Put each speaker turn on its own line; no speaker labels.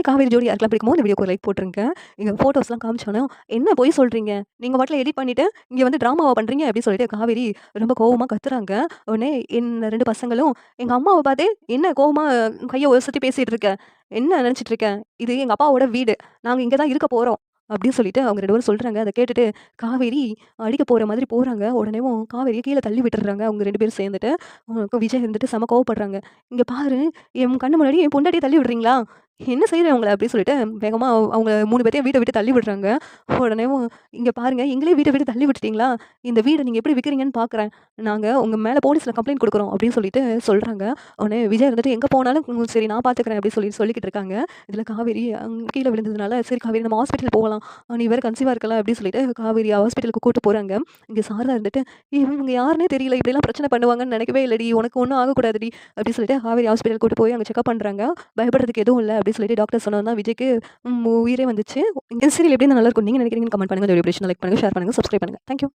காவேரி ஜோடி யாருக்கெல்லாம் பிடிக்குமோ இந்த வீடியோக்கு ஒரு லைக் போட்டுருங்க. எங்க ஃபோட்டோஸ்லாம் காமிச்சோனே, "என்ன பொய் சொல்றீங்க? நீங்க பாட்டுல எடிட் பண்ணிட்டு, இங்க வந்து ட்ராமாவா பண்றீங்க?" அப்படின்னு சொல்லிட்டு காவேரி ரொம்ப கோவமா கத்துறாங்க. உடனே என் 2 பசங்களும், எங்க அம்மாவ பார்த்து, "என்ன கோவமா கைய உசத்தி பேசிட்டு இருக்க? என்ன நினைச்சிட்டு இருக்க? இது எங்க அப்பாவோட வீடு. நாங்க இங்க தான் இருக்க போறோம்." அப்படின்னு சொல்லிட்டு அவங்க 2 பேரும் சொல்றாங்க. அத கேட்டுட்டு காவேரி அடிக்க போற மாதிரி போறாங்க. உடனேவும் காவேரிய கீழ தள்ளி விட்டுர்றாங்க அவங்க 2 பேரும் சேர்ந்துட்டு. விஜய் இருந்துட்டு செம கோவப்படுறாங்க. "இங்க பாரு, என் கண்ணு முன்னாடி என் பொண்டாட்டிய தள்ளி விடுறீங்களா? என்ன செய்றேன் உங்கள?" அப்படின்னு சொல்லிட்டு வேகமா அவங்க 3 பேத்தையும் வீட்ட விட்டு தள்ளி விடுறாங்க. உடனேவும், "இங்க பாருங்க, எங்களையும் வீட்ட விட்டு தள்ளி விட்டுட்டீங்களா? இந்த வீட நீங்க எப்படி விக்கிறீங்கன்னு பார்க்குறேன். நாங்க உங்க மேல போலீஸ்ல கம்ப்ளைண்ட் குடுக்குறோம்." அப்படின்னு சொல்லிட்டு சொல்றாங்க. உடனே விஜய் இருந்துட்டு, "எங்க போனாலும் சரி நான் பார்த்துக்கிறேன்." அப்படின்னு சொல்லிக்கிட்டு இருக்காங்க. இதுல காவேரி கீழ விழுந்ததுனால, "சரி காவேரி நம்ம ஹாஸ்பிட்டல் போகலாம். நீ வேற கன்சீவா இருக்கலாம்." அப்படின்னு சொல்லிட்டு காவேரிய ஹாஸ்பிட்டலுக்கு கூட்டு போறாங்க. இங்க சாரதா இருந்துட்டு, "இவங்க யாருன்னே தெரியல. இப்படிலாம் பிரச்சனை பண்ணுவாங்கன்னு நினைக்கவே இல்லடி. உனக்கு ஒண்ணும் ஆகக்கூடாதுடி." அப்படின்னு சொல்லிட்டு காவேரி ஹாஸ்பிட்டல் கூட்டு போய் அங்க செக்கப் பண்றாங்க. பயப்படுறதுக்கு எதுவும் இல்ல அப்படின்னு சொல்லிட்டு டாக்டர் சொன்னது தான் விஜய்க்கு உயிரே வந்துச்சு. இந்த சீரியல் எப்படி நல்லா இருக்கும் நீங்க நினைக்கிறீங்கன்னு கமெண்ட் பண்ணுங்க. இந்த வீடியோ பிடிச்சிருந்தா லைக் பண்ணுங்க, ஷேர் பண்ணுங்க, சப்ஸ்கிரைப் பண்ணுங்க. Thank you.